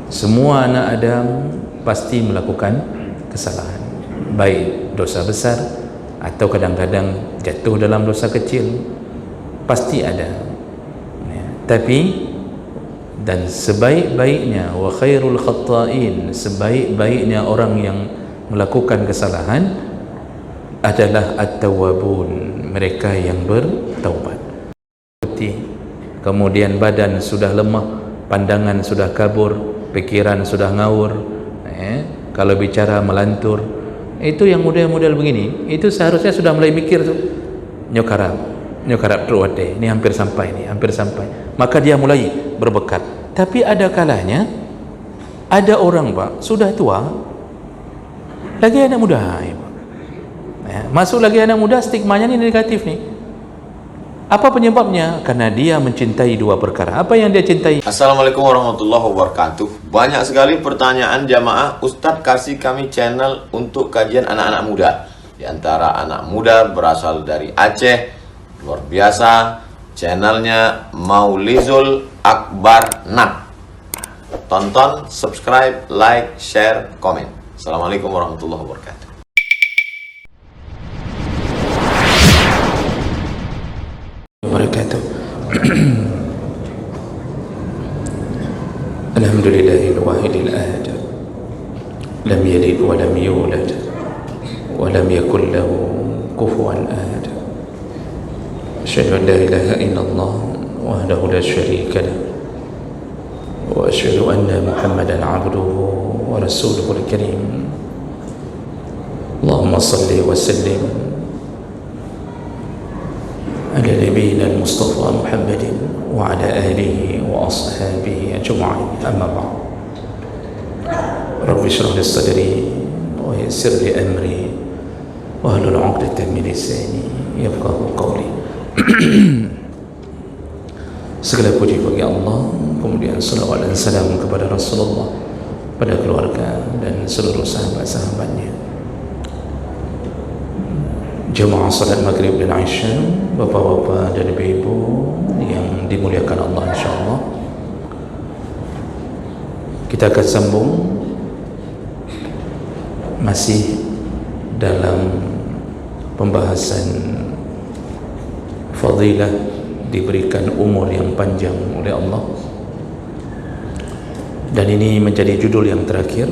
Semua anak Adam pasti melakukan kesalahan, baik dosa besar atau kadang-kadang jatuh dalam dosa kecil, pasti ada ya. Tapi dan sebaik-baiknya wa khairul khata'in, sebaik-baiknya orang yang melakukan kesalahan adalah at-tawwabun, mereka yang bertaubat. Kemudian badan sudah lemah, pandangan sudah kabur, pikiran sudah ngawur, kalau bicara melantur, itu yang model-model begini, itu seharusnya sudah mulai mikir tuh, nyokarap terwate, ini hampir sampai, maka dia mulai berbekat. Tapi ada kalanya ada orang Pak sudah tua lagi anak muda ya, masuk lagi anak muda, stigmanya ini negatif nih. Apa penyebabnya? Karena dia mencintai dua perkara. Apa yang dia cintai? Assalamualaikum warahmatullahi wabarakatuh. Banyak sekali pertanyaan jamaah, Ustadz kasih kami channel untuk kajian anak-anak muda. Di antara anak muda berasal dari Aceh, luar biasa, channelnya Maulizul Akbar Nak. Tonton, subscribe, like, share, komen. Assalamualaikum warahmatullahi wabarakatuh. Wabarakatuh. Alhamdulillahil wahidil ahad, lam yalid wa lam yulad wa lam yakul lahu kufuwan ahad. Asyhadu an la ilaha illallah wahdahu la syarika lah wa asyhadu anna Muhammadan abduhu wa rasuluhul karim. Allahumma salli wa sallim ala nabiyina al-Mustafa Muhammadin wa ala alihi wa ashabihi ajma'in, amma ba'd. Rabbi shrah li sadri wa yassir li amri wa hlul 'uqdatan min lisani yafqahu qawli. Segala puji bagi Allah, kemudian salawat dan salam kepada Rasulullah, pada keluarga dan seluruh sahabat-sahabatnya. Jemaah salat maghrib dan isya, bapak-bapak dan ibu-ibu yang dimuliakan Allah insyaAllah, kita akan sambung masih dalam pembahasan fadilah diberikan umur yang panjang oleh Allah, dan ini menjadi judul yang terakhir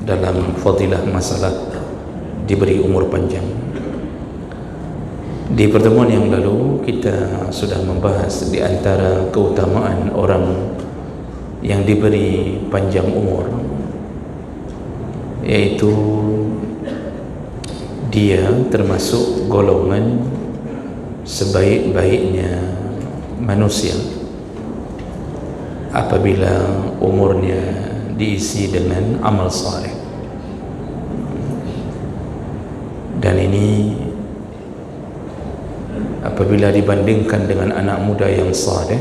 dalam fadilah masalah diberi umur panjang. Di pertemuan yang lalu kita sudah membahas di antara keutamaan orang yang diberi panjang umur, yaitu dia termasuk golongan sebaik-baiknya manusia apabila umurnya diisi dengan amal saleh. Dan ini apabila dibandingkan dengan anak muda yang saleh,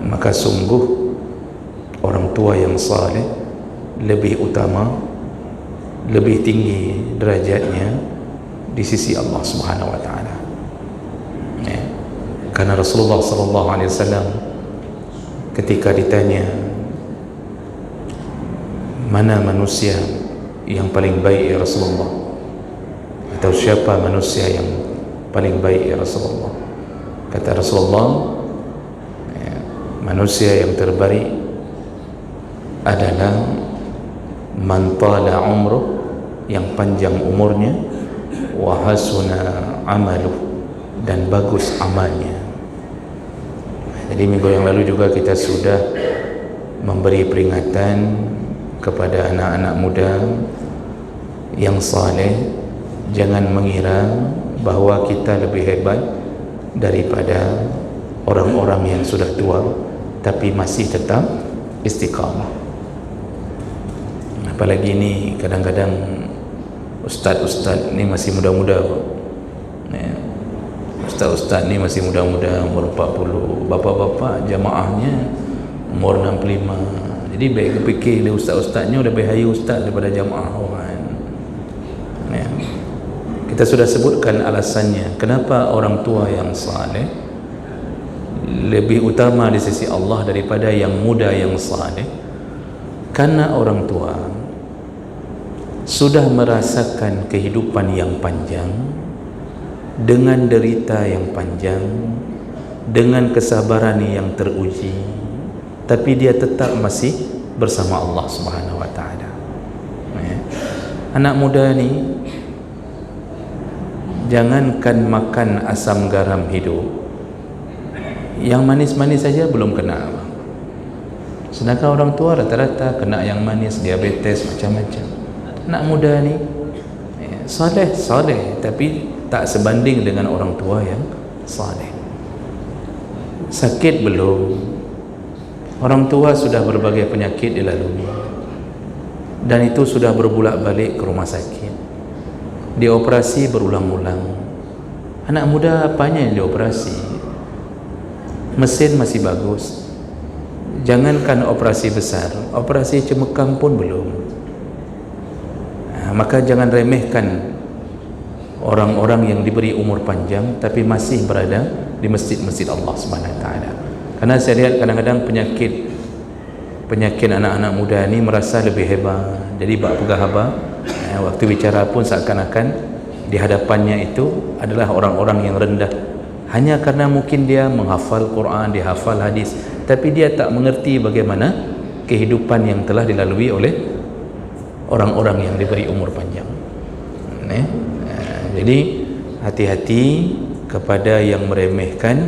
maka sungguh orang tua yang saleh lebih utama, lebih tinggi derajatnya di sisi Allah Subhanahu wa taala. Ya. Karena Rasulullah sallallahu alaihi wasallam ketika ditanya mana manusia yang paling baik ya Rasulullah, atau siapa manusia yang paling baik ya Rasulullah, kata Rasulullah, ya, manusia yang terbaik adalah man tala umruh, yang panjang umurnya, wa hasuna amaluh, dan bagus amalnya. Jadi minggu yang lalu juga kita sudah memberi peringatan kepada anak-anak muda yang saleh, jangan mengira bahwa kita lebih hebat daripada orang-orang yang sudah tua tapi masih tetap istiqamah. Apalagi ini kadang-kadang ustaz-ustaz ni masih muda-muda, ustaz-ustaz ni masih muda-muda, umur 40, bapak-bapak jamaahnya umur 65. Jadi baik kepikir dia ustaz-ustaznya lebih hayu ustaz daripada jamaah orang. Kita sudah sebutkan alasannya kenapa orang tua yang saleh lebih utama di sisi Allah daripada yang muda yang saleh, karena orang tua sudah merasakan kehidupan yang panjang dengan derita yang panjang, dengan kesabaran yang teruji, tapi dia tetap masih bersama Allah Subhanahu wa taala. Anak muda ni jangankan makan asam garam hidup, yang manis-manis saja belum kena. Sedangkan orang tua rata-rata kena yang manis, diabetes, macam-macam. Anak muda ni saleh tapi tak sebanding dengan orang tua yang saleh. Sakit belum, orang tua sudah berbagai penyakit dilalui, dan itu sudah berbulak-balik ke rumah sakit, dioperasi berulang-ulang. Anak muda apanya yang dioperasi? Mesin masih bagus, jangankan operasi besar, operasi cemekam pun belum. Maka jangan remehkan orang-orang yang diberi umur panjang tapi masih berada di masjid-masjid Allah Subhanahu wa taala. Karena saya lihat kadang-kadang penyakit anak-anak muda ni merasa lebih hebat, jadi bak pegah haba, waktu bicara pun seakan-akan di hadapannya itu adalah orang-orang yang rendah, hanya karena mungkin dia menghafal Quran, dia hafal hadis, tapi dia tak mengerti bagaimana kehidupan yang telah dilalui oleh orang-orang yang diberi umur panjang. Jadi hati-hati kepada yang meremehkan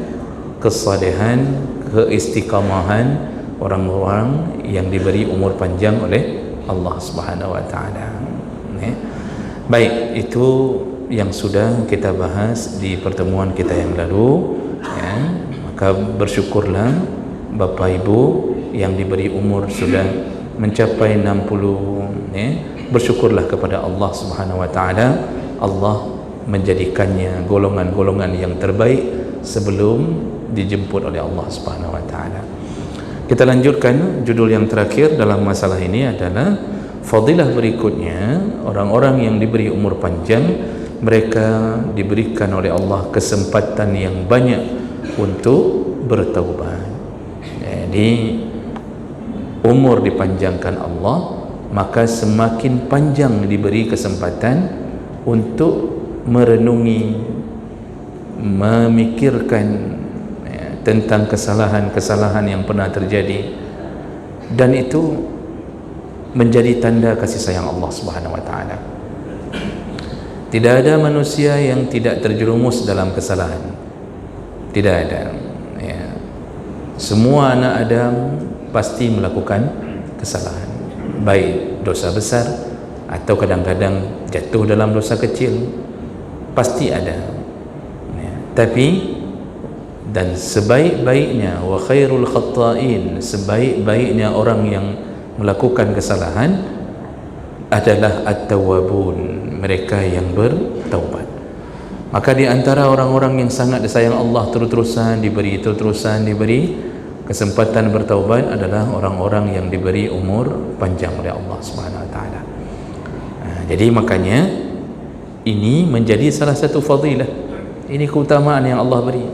kesalehan, keistiqamahan orang-orang yang diberi umur panjang oleh Allah Subhanahu wa taala. Baik, itu yang sudah kita bahas di pertemuan kita yang lalu, ya. Maka bersyukurlah Bapak Ibu yang diberi umur sudah mencapai 60, ya. Bersyukurlah kepada Allah Subhanahu wa taala. Allah menjadikannya golongan-golongan yang terbaik sebelum dijemput oleh Allah Subhanahu wa taala. Kita lanjutkan judul yang terakhir dalam masalah ini adalah fadilah berikutnya, orang-orang yang diberi umur panjang, mereka diberikan oleh Allah kesempatan yang banyak untuk bertaubat. Jadi umur dipanjangkan Allah, maka semakin panjang diberi kesempatan untuk merenungi, memikirkan tentang kesalahan-kesalahan yang pernah terjadi, dan itu menjadi tanda kasih sayang Allah Subhanahu wa taala. Tidak ada manusia yang tidak terjerumus dalam kesalahan, tidak ada, ya. Semua anak Adam pasti melakukan kesalahan, baik dosa besar atau kadang-kadang jatuh dalam dosa kecil, pasti ada, ya. Tapi dan sebaik-baiknya wa khairul khatta'in, sebaik-baiknya orang yang melakukan kesalahan adalah at-tawwabun, mereka yang bertaubat. Maka di antara orang-orang yang sangat disayang Allah, terus-terusan diberi kesempatan bertaubat adalah orang-orang yang diberi umur panjang oleh Allah Subhanahu wa taala. Jadi makanya ini menjadi salah satu fadilah, ini keutamaan yang Allah beri.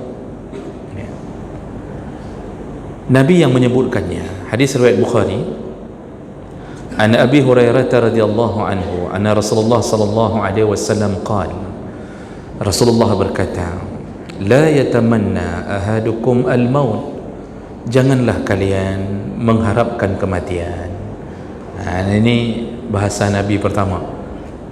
Nabi yang menyebutkannya, hadis riwayat Bukhari, an Abi Hurairah radhiyallahu anhu anna Rasulullah sallallahu alaihi wasallam qala, Rasulullah berkata, la yatamanna ahadukum al-maut, janganlah kalian mengharapkan kematian. Ini bahasa Nabi pertama,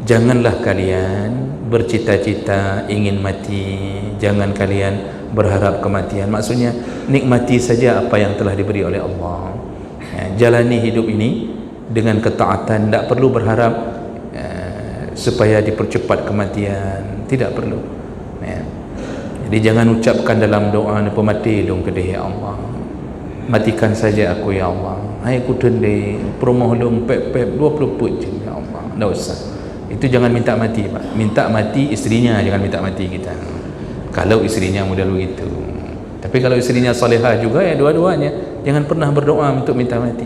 janganlah kalian bercita-cita ingin mati, jangan kalian berharap kematian. Maksudnya nikmati saja apa yang telah diberi oleh Allah, jalani hidup ini dengan ketaatan, tidak perlu berharap supaya dipercepat kematian, tidak perlu, ya. Jadi jangan ucapkan dalam doa mati dong kedih, ya Allah, matikan saja aku ya Allah, hai aku tendih perumahan dong pep 20 put je ya Allah, tidak usah. Itu jangan minta mati, Pak. Minta mati istrinya, jangan minta mati kita, kalau istrinya model begitu. Tapi kalau istrinya salihah juga, ya dua-duanya jangan pernah berdoa untuk minta mati.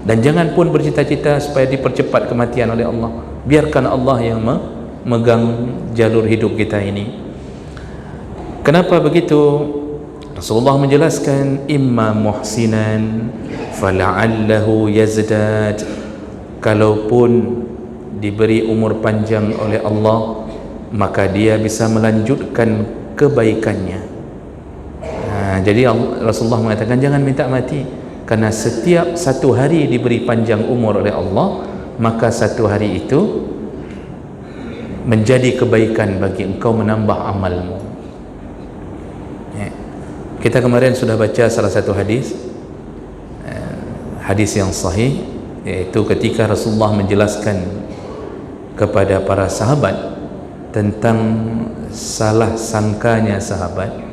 Dan jangan pun bercita-cita supaya dipercepat kematian oleh Allah. Biarkan Allah yang memegang jalur hidup kita ini. Kenapa begitu? Rasulullah menjelaskan imma muhsinan fala'allahu yazdad, kalaupun diberi umur panjang oleh Allah maka dia bisa melanjutkan kebaikannya. Jadi Rasulullah mengatakan jangan minta mati, karena setiap satu hari diberi panjang umur oleh Allah, maka satu hari itu menjadi kebaikan bagi engkau, menambah amalmu. Kita kemarin sudah baca salah satu hadis yang sahih, yaitu ketika Rasulullah menjelaskan kepada para sahabat tentang salah sangkanya sahabat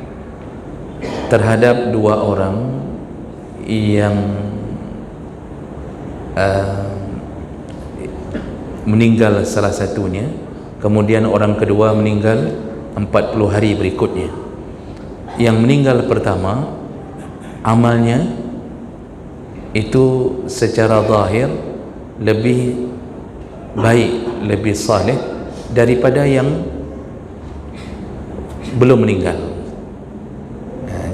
terhadap dua orang yang meninggal salah satunya, kemudian orang kedua meninggal 40 hari berikutnya. Yang meninggal pertama amalnya itu secara zahir lebih baik, lebih saleh daripada yang belum meninggal.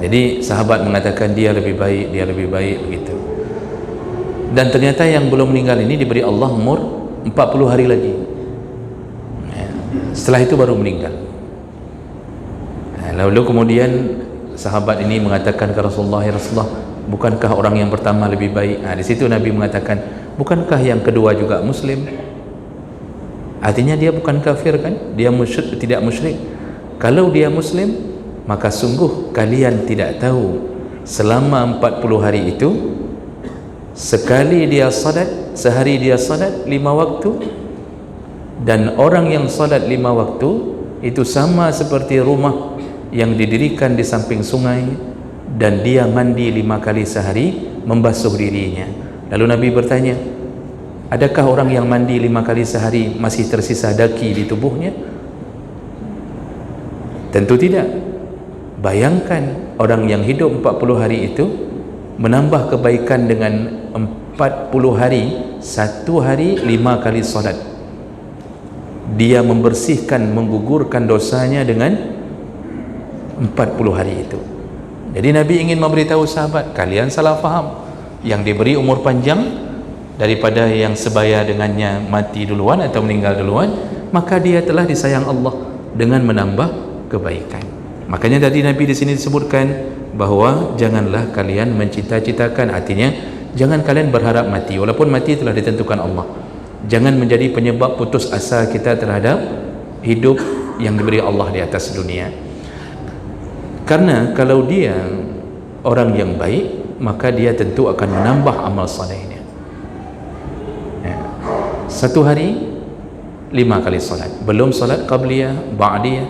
Jadi sahabat mengatakan dia lebih baik begitu. Dan ternyata yang belum meninggal ini diberi Allah umur 40 hari lagi. Setelah itu baru meninggal. Lalu kemudian sahabat ini mengatakan ke Rasulullah, ya Rasulullah, bukankah orang yang pertama lebih baik? Di situ Nabi mengatakan, bukankah yang kedua juga Muslim? Artinya dia bukan kafir kan? Dia tidak musyrik. Kalau dia Muslim, maka sungguh kalian tidak tahu selama 40 hari itu sekali dia salat, sehari dia salat 5 waktu, dan orang yang salat 5 waktu itu sama seperti rumah yang didirikan di samping sungai dan dia mandi 5 kali sehari membasuh dirinya. Lalu Nabi bertanya, adakah orang yang mandi 5 kali sehari masih tersisa daki di tubuhnya? Tentu tidak. Bayangkan orang yang hidup 40 hari itu menambah kebaikan dengan 40 hari, satu hari 5 kali solat. Dia membersihkan, menggugurkan dosanya dengan 40 hari itu. Jadi Nabi ingin memberitahu sahabat, kalian salah faham. Yang diberi umur panjang daripada yang sebaya dengannya mati duluan atau meninggal duluan, maka dia telah disayang Allah dengan menambah kebaikan. Makanya tadi Nabi di sini disebutkan bahwa janganlah kalian mencita-citakan, artinya jangan kalian berharap mati walaupun mati telah ditentukan Allah. Jangan menjadi penyebab putus asa kita terhadap hidup yang diberi Allah di atas dunia. Karena kalau dia orang yang baik, maka dia tentu akan menambah amal salehnya. Satu hari 5 kali salat, belum salat qabliyah, ba'diyah.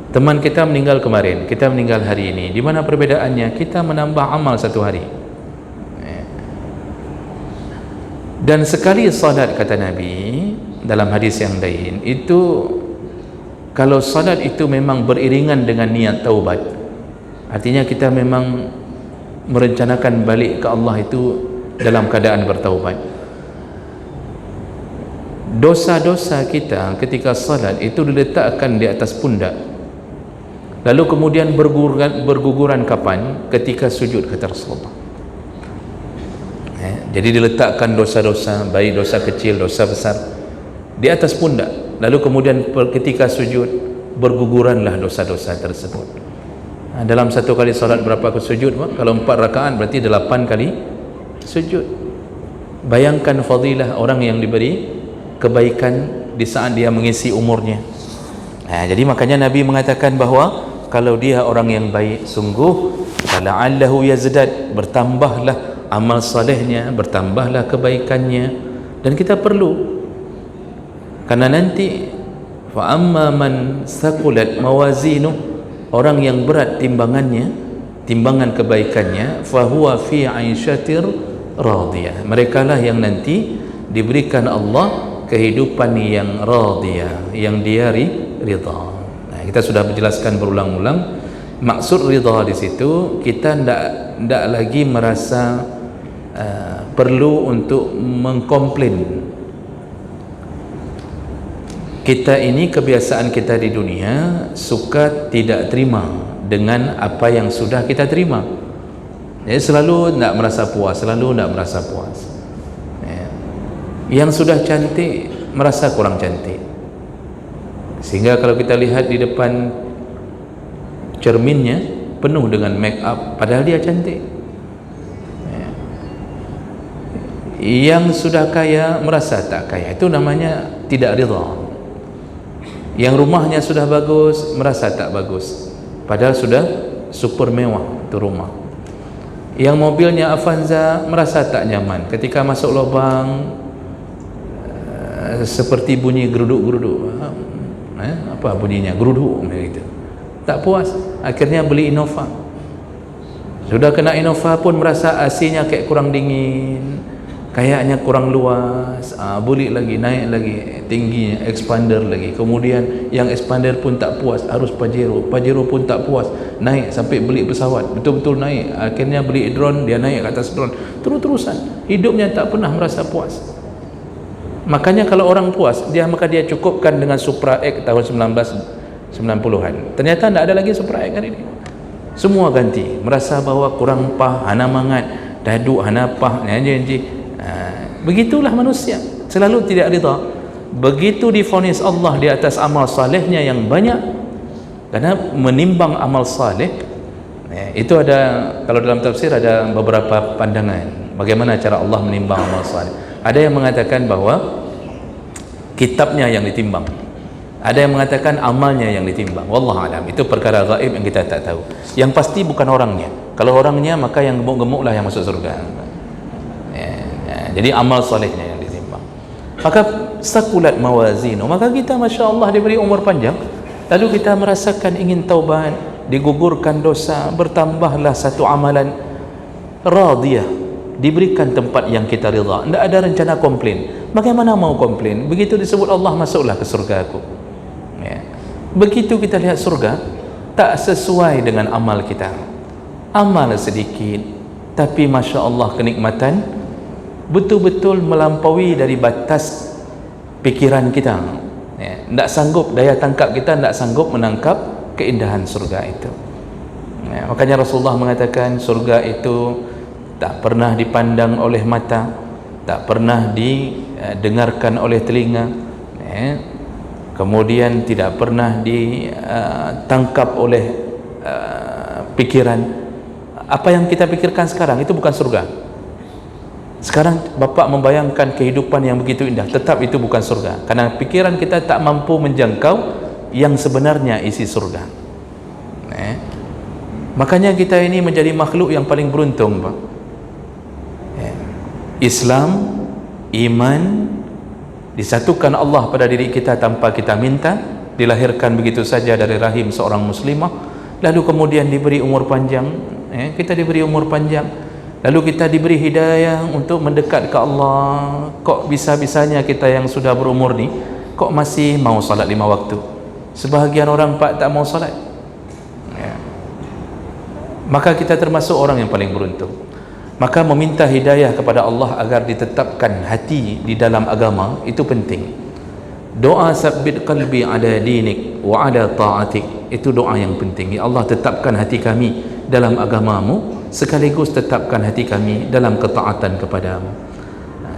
Teman kita meninggal kemarin, kita meninggal hari ini. Di mana perbedaannya? Kita menambah amal satu hari. Dan sekali salat, kata Nabi dalam hadis yang lain, itu kalau salat itu memang beriringan dengan niat taubat, artinya kita memang merencanakan balik ke Allah itu dalam keadaan bertaubat. Dosa-dosa kita ketika salat itu diletakkan di atas pundak, lalu kemudian berguguran kapan? Ketika sujud, kata Rasulullah. Jadi diletakkan dosa-dosa, baik dosa kecil, dosa besar, di atas pundak. Lalu kemudian ketika sujud berguguranlah dosa-dosa tersebut. Dalam satu kali salat berapa sujud? Kalau 4 rakaat berarti 8 kali sujud. Bayangkan fadilah orang yang diberi kebaikan di saat dia mengisi umurnya. Jadi makanya Nabi mengatakan bahwa kalau dia orang yang baik, sungguh fala'allahu yazdad, bertambahlah amal salehnya, bertambahlah kebaikannya. Dan kita perlu, karena nanti fa amma man saqulat mawazinuh, orang yang berat timbangannya, timbangan kebaikannya, fa huwa fi 'aisyatir radiyah, merekalah yang nanti diberikan Allah kehidupan yang radiyah, yang dia ridha. Kita sudah menjelaskan berulang-ulang maksud ridha di situ. Kita tidak lagi merasa perlu untuk mengkomplain. Kita ini kebiasaan kita di dunia suka tidak terima dengan apa yang sudah kita terima. Jadi selalu tidak merasa puas, selalu tidak merasa puas. Yang sudah cantik merasa kurang cantik, sehingga kalau kita lihat di depan cerminnya penuh dengan make up padahal dia cantik. Yang sudah kaya merasa tak kaya, itu namanya tidak ridha. Yang rumahnya sudah bagus merasa tak bagus padahal sudah super mewah itu rumah. Yang mobilnya Avanza merasa tak nyaman, ketika masuk lubang seperti bunyi geruduk-geruduk. Apa bunyinya? Geruduk gitu. Tak puas, akhirnya beli Innova. Sudah kena Innova pun merasa AC-nya kayak kurang dingin, kayaknya kurang luas. Beli lagi, naik lagi tingginya, expander lagi. Kemudian yang expander pun tak puas, harus Pajero. Pajero pun tak puas, naik sampai beli pesawat, betul-betul naik. Akhirnya beli drone, dia naik ke atas drone. Terus-terusan hidupnya tak pernah merasa puas. Makanya kalau orang puas, maka dia cukupkan dengan Supra X tahun 1990-an. Ternyata tidak ada lagi Supra X hari ini. Semua ganti, merasa bahwa kurang pah, hana mangat, daduk, hana pah, begitulah manusia, selalu tidak ridha. Begitu divonis Allah di atas amal salehnya yang banyak, karena menimbang amal saleh itu ada, kalau dalam tafsir ada beberapa pandangan bagaimana cara Allah menimbang amal saleh. Ada yang mengatakan bahwa kitabnya yang ditimbang, ada yang mengatakan amalnya yang ditimbang. Wallahu alam, itu perkara gaib yang kita tak tahu. Yang pasti bukan orangnya. Kalau orangnya maka yang gemuk-gemuk lah yang masuk surga. Jadi amal solehnya yang ditimbang. Maka sakulat mawazinu, maka kita Masya Allah diberi umur panjang, lalu kita merasakan ingin taubat, digugurkan dosa, bertambahlah satu amalan, radiyah, diberikan tempat yang kita rida, tidak ada rencana komplain. Bagaimana mau komplain? Begitu disebut Allah, masuklah ke surga aku. Begitu kita lihat surga, tak sesuai dengan amal kita, amal sedikit, tapi Masya Allah kenikmatan betul-betul melampaui dari batas pikiran kita. Tidak sanggup, daya tangkap kita tidak sanggup menangkap keindahan surga itu. Makanya Rasulullah mengatakan surga itu tak pernah dipandang oleh mata, tak pernah didengarkan oleh telinga, kemudian tidak pernah ditangkap oleh pikiran. Apa yang kita pikirkan sekarang itu bukan surga. Sekarang Bapak membayangkan kehidupan yang begitu indah, tetap itu bukan surga, karena pikiran kita tak mampu menjangkau yang sebenarnya isi surga. Makanya kita ini menjadi makhluk yang paling beruntung, Pak. Islam, iman, disatukan Allah pada diri kita tanpa kita minta, dilahirkan begitu saja dari rahim seorang muslimah, lalu kemudian diberi umur panjang. Kita diberi umur panjang, lalu kita diberi hidayah untuk mendekat ke Allah. Kok bisa-bisanya kita yang sudah berumur ni kok masih mau salat 5 waktu? Sebahagian orang Pak tak mau salat. Maka kita termasuk orang yang paling beruntung. Maka meminta hidayah kepada Allah agar ditetapkan hati di dalam agama itu penting. Doa sabbit qalbi ala dinik wa ala ta'atik, itu doa yang penting. Ya Allah, tetapkan hati kami dalam agamamu, sekaligus tetapkan hati kami dalam ketaatan kepadamu.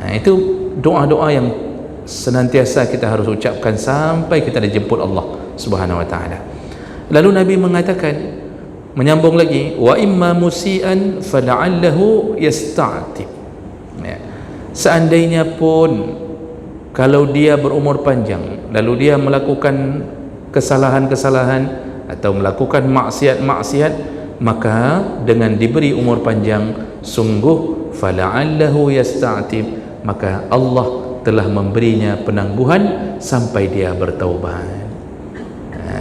Itu doa-doa yang senantiasa kita harus ucapkan sampai kita dijemput Allah Subhanahu wa taala. Lalu Nabi mengatakan, menyambung lagi, wa imma musian fala'allahu yasta'tib. Seandainya pun kalau dia berumur panjang lalu dia melakukan kesalahan-kesalahan atau melakukan maksiat-maksiat, maka dengan diberi umur panjang, sungguh fala'allahu yasta'tib, maka Allah telah memberinya penangguhan sampai dia bertaubat.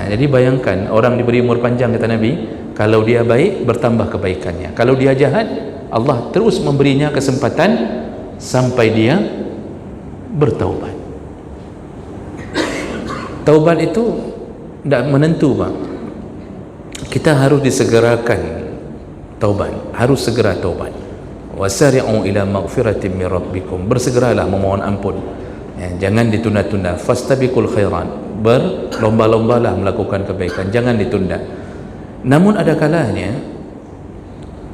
Jadi bayangkan, orang diberi umur panjang, kata Nabi, kalau dia baik bertambah kebaikannya, kalau dia jahat Allah terus memberinya kesempatan sampai dia bertaubat. Taubat itu tidak menentu, Pak. Kita harus disegerakan taubat, harus segera taubat. Wasari'u ila maghfiratin min rabbikum, bersegeralah memohon ampun, jangan ditunda-tunda. Fastabiqul khairat, berlomba-lombalah melakukan kebaikan, jangan ditunda. Namun ada kalanya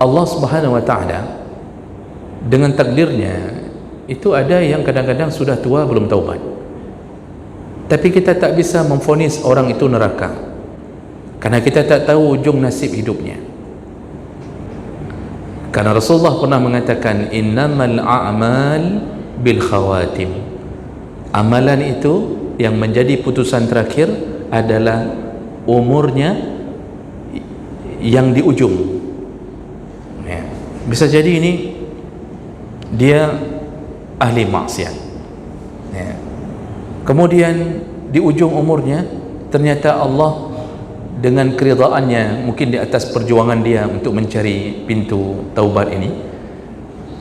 Allah Subhanahu wa taala dengan takdirnya itu ada yang kadang-kadang sudah tua belum taubat, tapi kita tak bisa memvonis orang itu neraka karena kita tak tahu ujung nasib hidupnya. Karena Rasulullah pernah mengatakan innamal a'mal bil khawatim, amalan itu yang menjadi putusan terakhir adalah umurnya yang di ujung ya. Bisa jadi ini dia ahli maksiat ya. Kemudian di ujung umurnya ternyata Allah dengan keridhaannya, mungkin di atas perjuangan dia untuk mencari pintu taubat ini,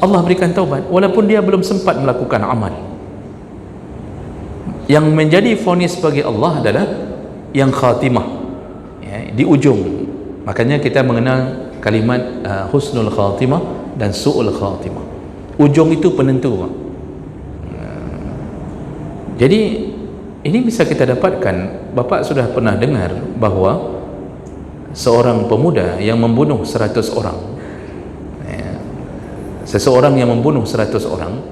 Allah berikan taubat walaupun dia belum sempat melakukan amal. Yang menjadi vonis bagi Allah adalah yang khatimah ya, di ujung. Makanya kita mengenal kalimat husnul khatimah dan su'ul khatimah. Ujung itu penentu. Jadi ini bisa kita dapatkan. Bapak sudah pernah dengar bahawa seorang pemuda yang membunuh 100 orang ya, seseorang yang membunuh 100 orang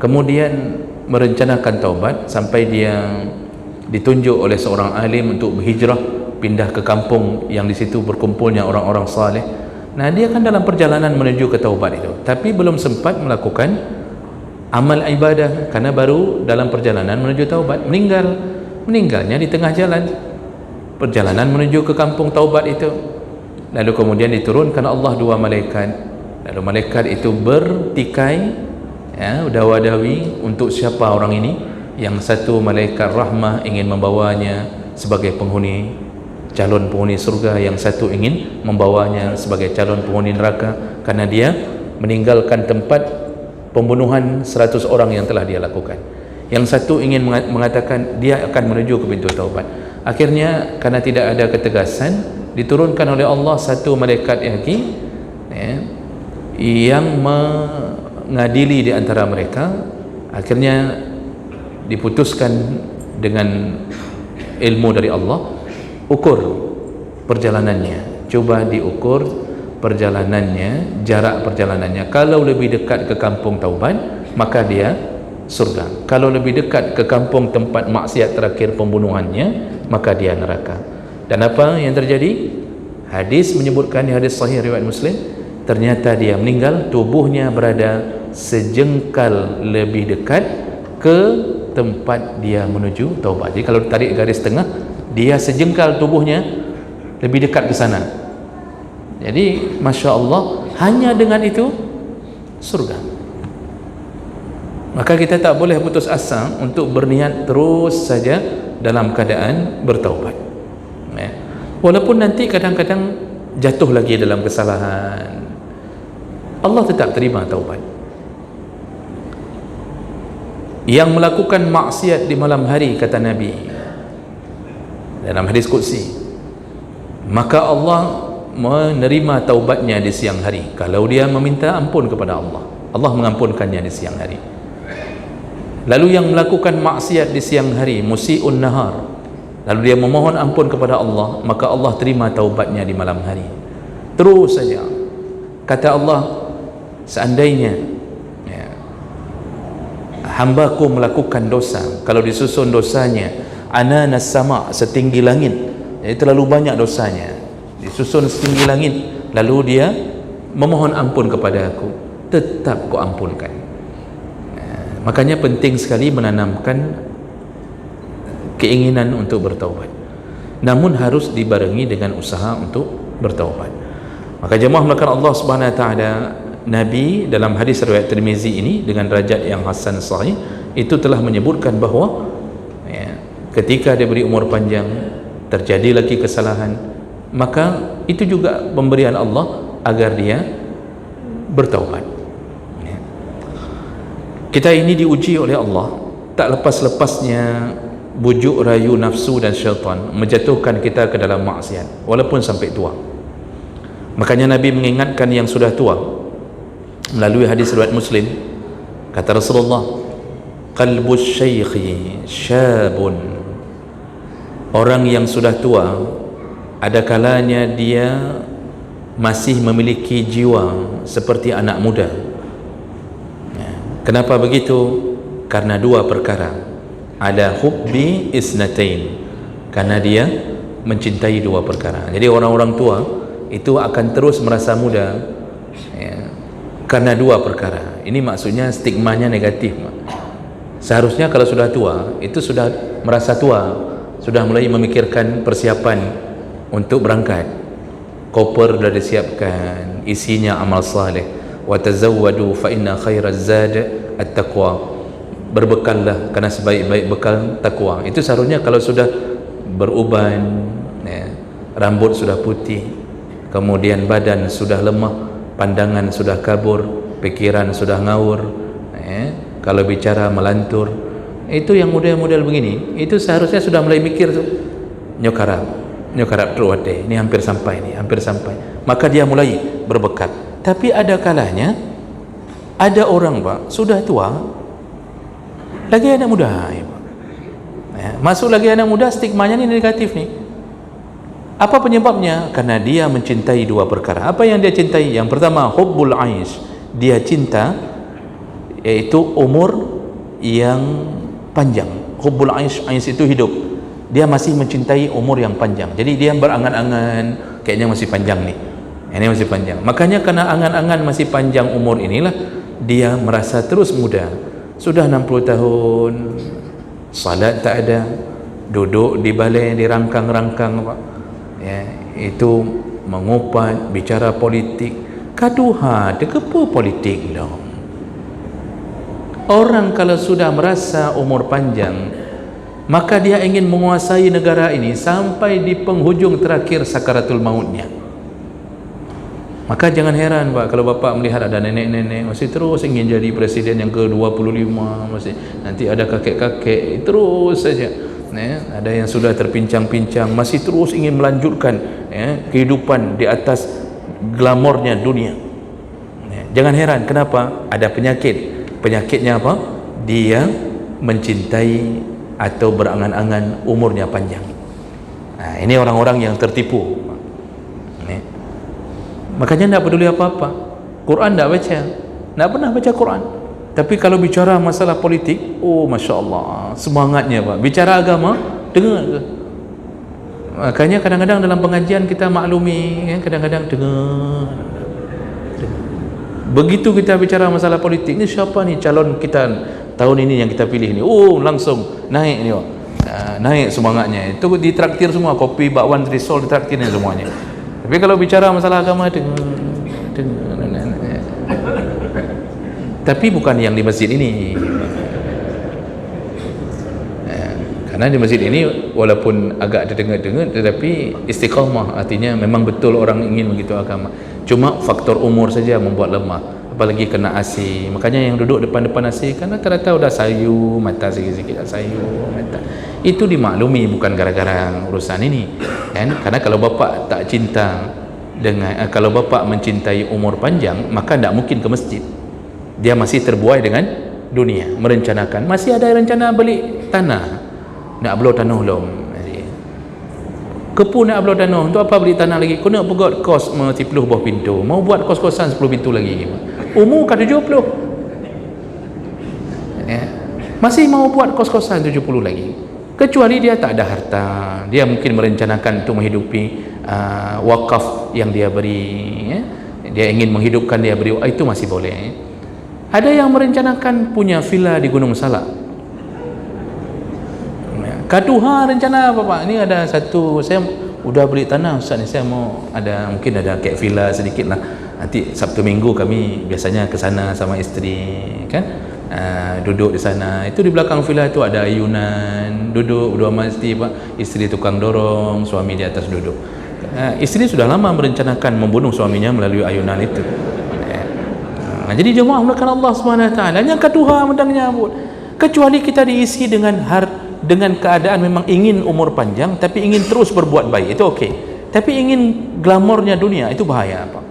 kemudian merencanakan taubat sampai dia ditunjuk oleh seorang alim untuk berhijrah pindah ke kampung yang di situ berkumpulnya orang-orang saleh. Nah, dia kan dalam perjalanan menuju ke taubat itu, tapi belum sempat melakukan amal ibadah karena baru dalam perjalanan menuju taubat. Meninggalnya di tengah jalan perjalanan menuju ke kampung taubat itu. Lalu kemudian diturunkan Allah 2 malaikat. Lalu malaikat itu bertikai ya, dawa-dawi untuk siapa orang ini. Yang satu malaikat rahmah ingin membawanya sebagai calon penghuni surga, yang satu ingin membawanya sebagai calon penghuni neraka karena dia meninggalkan tempat pembunuhan 100 orang yang telah dia lakukan. Yang satu ingin mengatakan dia akan menuju ke pintu taubat. Akhirnya karena tidak ada ketegasan, diturunkan oleh Allah satu malaikat lagi ya, yang mengadili di antara mereka. Akhirnya diputuskan dengan ilmu dari Allah, ukur perjalanannya, coba diukur perjalanannya, jarak perjalanannya. Kalau lebih dekat ke kampung taubat maka dia surga, kalau lebih dekat ke kampung tempat maksiat terakhir pembunuhannya maka dia neraka. Dan apa yang terjadi? Hadis menyebutkan, di hadis sahih riwayat Muslim, ternyata dia meninggal, tubuhnya berada sejengkal lebih dekat ke tempat dia menuju taubat. Jadi kalau tarik garis tengah, dia sejengkal tubuhnya lebih dekat ke sana. Jadi Masya Allah, hanya dengan itu surga. Maka kita tak boleh putus asa untuk berniat terus saja dalam keadaan bertaubat ya. Walaupun nanti kadang-kadang jatuh lagi dalam kesalahan, Allah tetap terima taubat. Yang melakukan maksiat di malam hari, kata Nabi dalam hadis qudsi, maka Allah menerima taubatnya di siang hari kalau dia meminta ampun kepada Allah. Allah mengampunkannya di siang hari. Lalu yang melakukan maksiat di siang hari, musi'un nahar, lalu dia memohon ampun kepada Allah, maka Allah terima taubatnya di malam hari. Terus saja. Kata Allah, seandainya ya, hambaku melakukan dosa, kalau disusun dosanya ananas sama, setinggi langit, jadi terlalu banyak dosanya, disusun setinggi langit, lalu dia memohon ampun kepada aku, tetap ku ampunkan. Makanya penting sekali menanamkan keinginan untuk bertaubat, namun harus dibarengi dengan usaha untuk bertaubat. Maka jemaah melakukan Allah Subhanahu wa taala, Nabi dalam hadis riwayat Tirmizi ini dengan derajat yang hasan sahih itu telah menyebutkan bahawa ya, ketika dia beri umur panjang terjadi lagi kesalahan, maka itu juga pemberian Allah agar dia bertaubat. Kita ini diuji oleh Allah, tak lepas-lepasnya bujuk rayu nafsu dan syaitan menjatuhkan kita ke dalam maksiat walaupun sampai tua. Makanya Nabi mengingatkan yang sudah tua melalui hadis riwayat Muslim. Kata Rasulullah, qalbus syaikhi syabun, orang yang sudah tua ada kalanya dia masih memiliki jiwa seperti anak muda. Kenapa begitu? Karena dua perkara. Ada hubbi isnatain, karena dia mencintai dua perkara. Jadi orang-orang tua itu akan terus merasa muda karena dua perkara. Ini maksudnya stigmanya negatif. Seharusnya kalau sudah tua itu sudah merasa tua, sudah mulai memikirkan persiapan untuk berangkat. Koper sudah disiapkan, isinya amal saleh. Wa tazawwadu fa inna khairaz zad at-taqwa. Berbekallah karena sebaik-baik bekal takwa. Itu seharusnya kalau sudah beruban, rambut sudah putih, kemudian badan sudah lemah, pandangan sudah kabur, pikiran sudah ngawur, kalau bicara melantur. Itu yang model-model begini, itu seharusnya sudah mulai mikir tuh, nyokarap terwate, ini hampir sampai, maka dia mulai berbekal. Tapi ada kalanya ada orang Pak sudah tua lagi anak muda, masuk lagi anak muda, stigmanya ini negatif nih. Apa penyebabnya? Karena dia mencintai dua perkara. Apa yang dia cintai? Yang pertama hubbul aish, dia cinta yaitu umur yang panjang. Hubbul aish, aish itu hidup. Dia masih mencintai umur yang panjang. Jadi dia berangan-angan kayaknya masih panjang nih, ini masih panjang. Makanya karena angan-angan masih panjang umur inilah dia merasa terus muda. Sudah 60 tahun, salat tak ada, duduk di balai dirangkang-rangkang Pak. Itu mengupat, bicara politik. Kaduha, dekepu politik dong. Orang kalau sudah merasa umur panjang, maka dia ingin menguasai negara ini sampai di penghujung terakhir sakaratul mautnya. Maka jangan heran Pak kalau Bapak melihat ada nenek-nenek masih terus ingin jadi presiden yang ke-25, masih nanti ada kakek-kakek terus saja. Ada yang sudah terpincang-pincang masih terus ingin melanjutkan kehidupan di atas glamornya dunia. Jangan heran kenapa ada penyakit. Penyakitnya apa? Dia mencintai atau berangan-angan umurnya panjang. Ini orang-orang yang tertipu. Makanya tidak peduli apa-apa. Quran tidak baca, tidak pernah baca Quran. Tapi kalau bicara masalah politik, oh Masya Allah, semangatnya Pak. Bicara agama, dengar. Makanya kadang-kadang dalam pengajian kita maklumi, kadang-kadang dengar. Begitu kita bicara masalah politik, ini siapa nih calon kita tahun ini yang kita pilih ni? Oh langsung naik ni Pak. Naik semangatnya. Itu ditraktir semua, kopi, bakwan, risol ditraktirnya semuanya. Tapi kalau bicara masalah agama, dengar. Tapi bukan yang di masjid ini. Karena di masjid ini walaupun agak terdengar-dengar, tetapi istiqamah, artinya memang betul orang ingin begitu agama. Cuma faktor umur saja membuat lemah, apalagi kena AC. Makanya yang duduk depan-depan AC kan rata-rata udah sayu mata, sikit-sikit sayu mata. Itu dimaklumi, bukan gara-gara urusan ini kan? Karena kalau Bapak tak cinta dengan kalau Bapak mencintai umur panjang, maka tidak mungkin ke masjid. Dia masih terbuai dengan dunia, merencanakan, masih ada rencana beli tanah, nak belah tanah belum, kepu nak belah tanah, untuk apa beli tanah lagi, kau nak buat kos 10 buah pintu, mau buat kos-kosan 10 pintu lagi, umur kan 70, masih mau buat kos-kosan 70 lagi, kecuali dia tak ada harta, dia mungkin merencanakan untuk menghidupi wakaf yang dia beri, dia ingin menghidupkan, dia beri, itu masih boleh. Ada yang merencanakan punya villa di Gunung Salak. Kaduha rencana apa Pak? Ini ada satu, saya udah beli tanah Ustaz ni, saya mau ada, mungkin ada kayak villa sedikit lah. Nanti Sabtu Minggu kami biasanya ke sana sama isteri kan. Duduk di sana. Itu di belakang villa itu ada ayunan, duduk berdua mesti Pak. Isteri tukang dorong, suami di atas duduk. Isteri sudah lama merencanakan membunuh suaminya melalui ayunan itu. Jadi jemaah mulakan Allah SWT, yang kedua mendangnya pun, kecuali kita diisi dengan keadaan memang ingin umur panjang tapi ingin terus berbuat baik, itu okey. Tapi ingin glamornya dunia, itu bahaya Pak.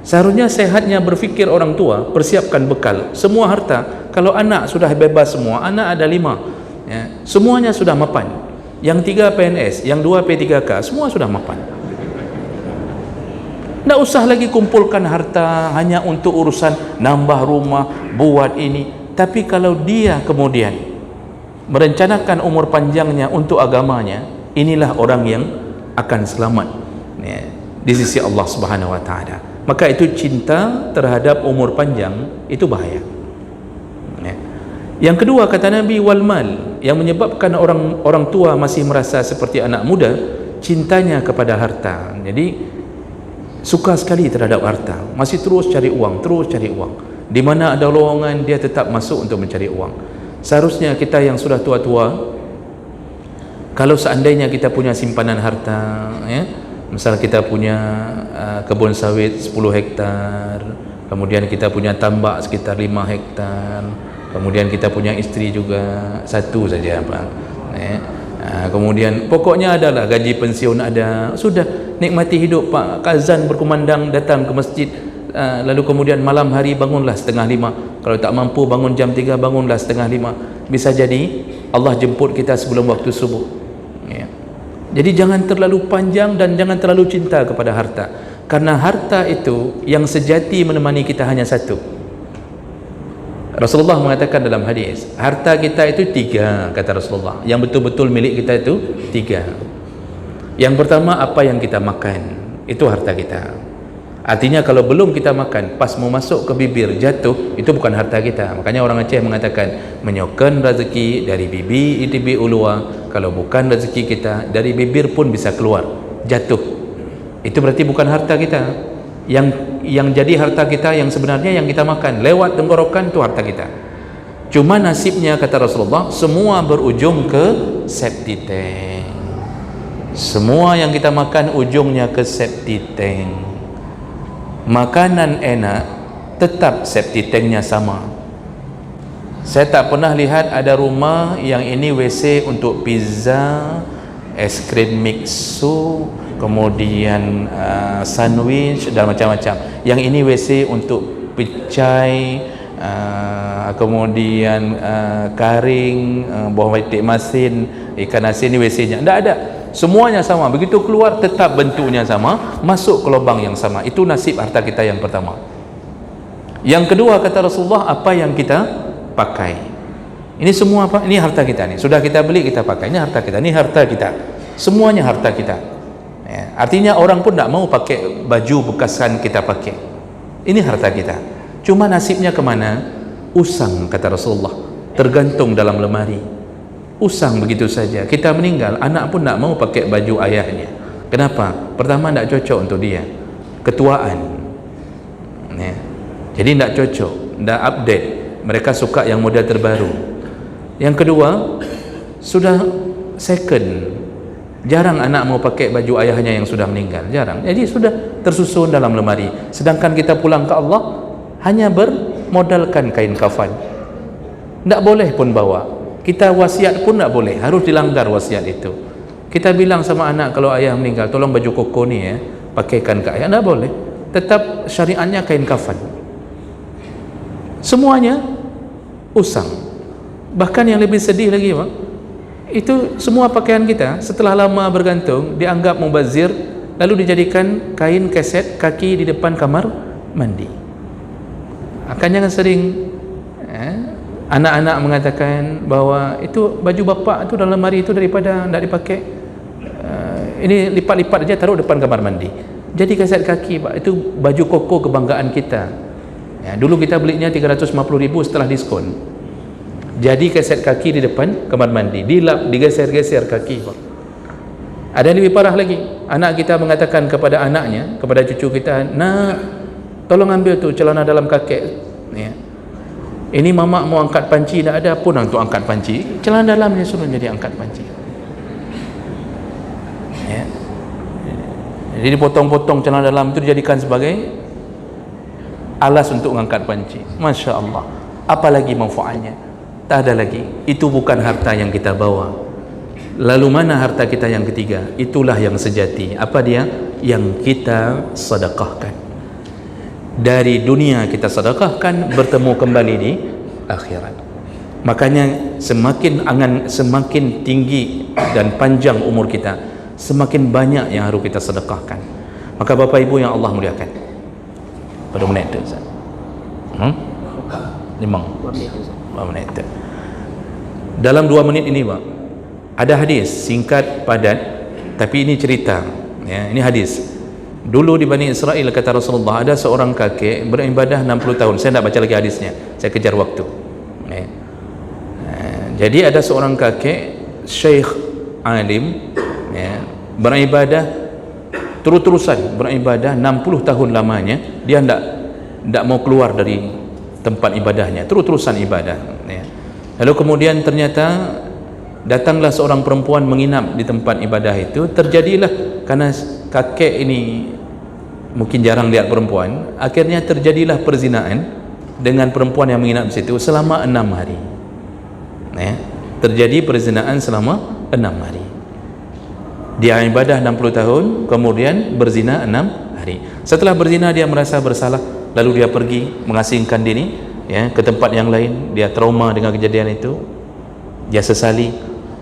Seharusnya sehatnya berfikir orang tua, persiapkan bekal semua harta. Kalau anak sudah bebas semua, anak ada 5 semuanya sudah mapan, yang 3 PNS, yang 2 P3K, semua sudah mapan. Tak usah lagi kumpulkan harta hanya untuk urusan nambah rumah, buat ini. Tapi kalau dia kemudian merencanakan umur panjangnya untuk agamanya, inilah orang yang akan selamat di sisi Allah Subhanahu wa taala. Maka itu cinta terhadap umur panjang itu bahaya. Yang kedua kata Nabi, wal mal, yang menyebabkan orang tua masih merasa seperti anak muda, cintanya kepada harta. Jadi suka sekali terhadap harta, masih terus cari uang. Di mana ada lowongan dia tetap masuk untuk mencari uang. Seharusnya kita yang sudah tua-tua, kalau seandainya kita punya simpanan harta, misal kita punya kebun sawit 10 hektar, kemudian kita punya tambak sekitar 5 hektar, kemudian kita punya isteri juga satu saja, Pak. Kemudian pokoknya adalah gaji pensiun ada, sudah nikmati hidup, Pak. Azan berkumandang, datang ke masjid, lalu kemudian malam hari bangunlah 4:30. Kalau tak mampu bangun jam 3, bangunlah 4:30. Bisa jadi Allah jemput kita sebelum waktu subuh. Jadi jangan terlalu panjang dan jangan terlalu cinta kepada harta, karena harta itu yang sejati menemani kita hanya satu. Rasulullah mengatakan dalam hadis, harta kita itu 3, kata Rasulullah, yang betul-betul milik kita itu 3. Yang pertama, apa yang kita makan, itu harta kita. Artinya kalau belum kita makan, pas mau masuk ke bibir jatuh, itu bukan harta kita. Makanya orang Aceh mengatakan, menyokan rezeki dari bibi itibi ulua, kalau bukan rezeki kita dari bibir pun bisa keluar, jatuh. Itu berarti bukan harta kita. Yang jadi harta kita yang sebenarnya yang kita makan lewat tenggorokan, itu harta kita. Cuma nasibnya, kata Rasulullah, semua berujung ke septic tank. Semua yang kita makan ujungnya ke septic tank. Makanan enak, tetap septic tanknya sama. Saya tak pernah lihat ada rumah yang ini WC untuk pizza, es krim mixu, kemudian sandwich dan macam-macam. Yang ini WC untuk pecai, kemudian karing, buah batik masin, ikan asin, ini WC-nya. Tidak ada. Semuanya sama. Begitu keluar tetap bentuknya sama, masuk ke lubang yang sama. Itu nasib harta kita yang pertama. Yang kedua, kata Rasulullah, apa yang kita pakai. Ini semua apa? Ini harta kita nih. Sudah kita beli, kita pakai. Ini harta kita. Ini harta kita. Semuanya harta kita. Artinya orang pun tidak mau pakai baju bekasan kita pakai. Ini harta kita. Cuma nasibnya kemana? Usang, kata Rasulullah. Tergantung dalam lemari. Usang begitu saja. Kita meninggal, anak pun tak mau pakai baju ayahnya. Kenapa? Pertama, tak cocok untuk dia, ketuaan. Jadi tak cocok, tak update. Mereka suka yang model terbaru. Yang kedua, sudah second. Jarang anak mau pakai baju ayahnya yang sudah meninggal, jarang. Jadi sudah tersusun dalam lemari. Sedangkan kita pulang ke Allah hanya bermodalkan kain kafan. Tak boleh pun bawa. Kita wasiat pun tak boleh, harus dilanggar wasiat itu. Kita bilang sama anak, kalau ayah meninggal, tolong baju koko ni pakaikan ke ayah. Tak boleh. Tetap syariatnya kain kafan. Semuanya usang. Bahkan yang lebih sedih lagi, Pak, itu semua pakaian kita setelah lama bergantung dianggap mubazir, lalu dijadikan kain keset kaki di depan kamar mandi. Akan jangan sering anak-anak mengatakan bahwa itu baju bapak itu dalam lemari itu daripada tidak dipakai, ini lipat-lipat aja taruh depan kamar mandi. Jadi keset kaki, Pak, itu baju koko kebanggaan kita. Dulu kita belinya 350.000 setelah diskon. Jadi keset kaki di depan kamar mandi, dilap, digeser-geser kaki, Pak. Ada yang lebih parah lagi. Anak kita mengatakan kepada anaknya, kepada cucu kita, nak, tolong ambil tu celana dalam kakek. Ini mama mau angkat panci, tak ada pun untuk angkat panci. Celana dalamnya suruh jadi angkat panci. Jadi potong-potong celana dalam itu dijadikan sebagai alas untuk mengangkat panci. Masya Allah. Apalagi manfaatnya? Tak ada lagi. Itu bukan harta yang kita bawa. Lalu mana harta kita yang ketiga? Itulah yang sejati. Apa dia? Yang kita sedekahkan. Dari dunia kita sedekahkan, bertemu kembali di akhirat. Makanya semakin tinggi dan panjang umur kita, semakin banyak yang harus kita sedekahkan. Maka Bapak Ibu yang Allah muliakan, pada menit tu Ustaz. 5 menit tu. Dalam 2 menit ini Pak, ada hadis singkat padat, tapi ini cerita ya, ini hadis. Dulu di Bani Israel, kata Rasulullah, ada seorang kakek beribadah 60 tahun. Saya tidak baca lagi hadisnya, saya kejar waktu ya. Jadi ada seorang kakek syekh alim ya, beribadah terus-terusan, beribadah 60 tahun lamanya. Dia tidak mau keluar dari tempat ibadahnya, terus-terusan ibadah ya. Lalu kemudian ternyata datanglah seorang perempuan menginap di tempat ibadah itu. Terjadilah, karena kakek ini mungkin jarang lihat perempuan, akhirnya terjadilah perzinaan dengan perempuan yang menginap di situ selama 6 hari ya. Terjadi perzinaan selama 6 hari. Dia ibadah 60 tahun, kemudian berzina 6 hari. Setelah berzina dia merasa bersalah, lalu dia pergi mengasingkan diri ya, ke tempat yang lain. Dia trauma dengan kejadian itu, dia sesali.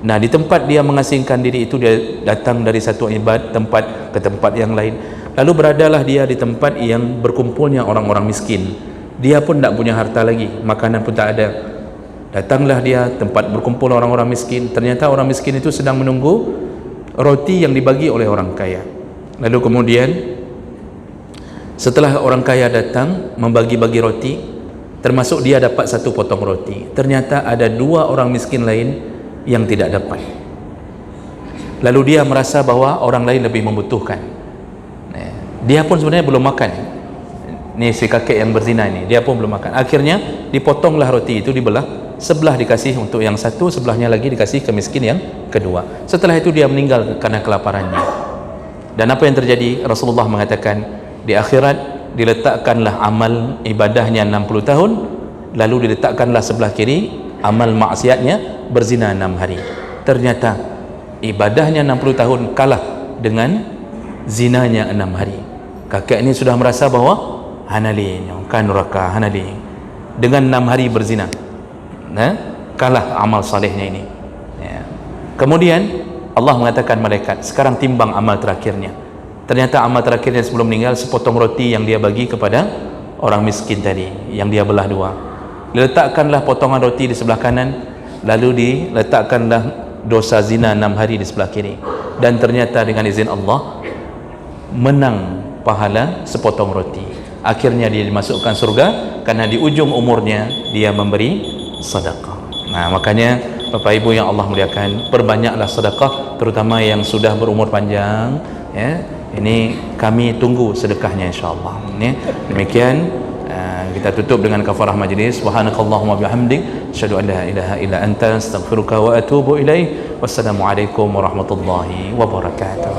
Nah, di tempat dia mengasingkan diri itu, dia datang dari satu tempat ke tempat yang lain. Lalu beradalah dia di tempat yang berkumpulnya orang-orang miskin. Dia pun tak punya harta lagi, makanan pun tak ada. Datanglah dia tempat berkumpul orang-orang miskin. Ternyata orang miskin itu sedang menunggu roti yang dibagi oleh orang kaya. Lalu kemudian setelah orang kaya datang membagi-bagi roti, termasuk dia dapat 1 potong roti, ternyata ada 2 orang miskin lain yang tidak dapat. Lalu dia merasa bahwa orang lain lebih membutuhkan. Dia pun sebenarnya belum makan. Ni si kakek yang berzina ini, dia pun belum makan. Akhirnya dipotonglah roti itu, dibelah. Sebelah dikasih untuk yang satu, sebelahnya lagi dikasih ke miskin yang kedua. Setelah itu dia meninggal karena kelaparannya. Dan apa yang terjadi? Rasulullah mengatakan, di akhirat diletakkanlah amal ibadahnya 60 tahun, lalu diletakkanlah sebelah kiri amal maksiatnya berzina 6 hari. Ternyata ibadahnya 60 tahun kalah dengan zinanya 6 hari. Kakek ini sudah merasa bahwa hanali kan neraka, hanali, dengan 6 hari berzina kalah amal salehnya ini ya. Kemudian Allah mengatakan malaikat, sekarang timbang amal terakhirnya. Ternyata amal terakhirnya sebelum meninggal, sepotong roti yang dia bagi kepada orang miskin tadi, yang dia belah 2. Diletakkanlah potongan roti di sebelah kanan, lalu diletakkanlah dosa zina 6 hari di sebelah kiri. Dan ternyata dengan izin Allah menang pahala sepotong roti. Akhirnya dia dimasukkan surga karena di ujung umurnya dia memberi sedekah. Nah, makanya Bapak Ibu yang Allah muliakan, perbanyaklah sedekah, terutama yang sudah berumur panjang ya. Ini kami tunggu sedekahnya insyaallah ya. Demikian kita tutup dengan kafarah majlis. Subhanakallahumma bihamdik, asyhadu an la ilaha illa anta, astaghfiruka wa atubu ilaik. Wassalamualaikum warahmatullahi wabarakatuh.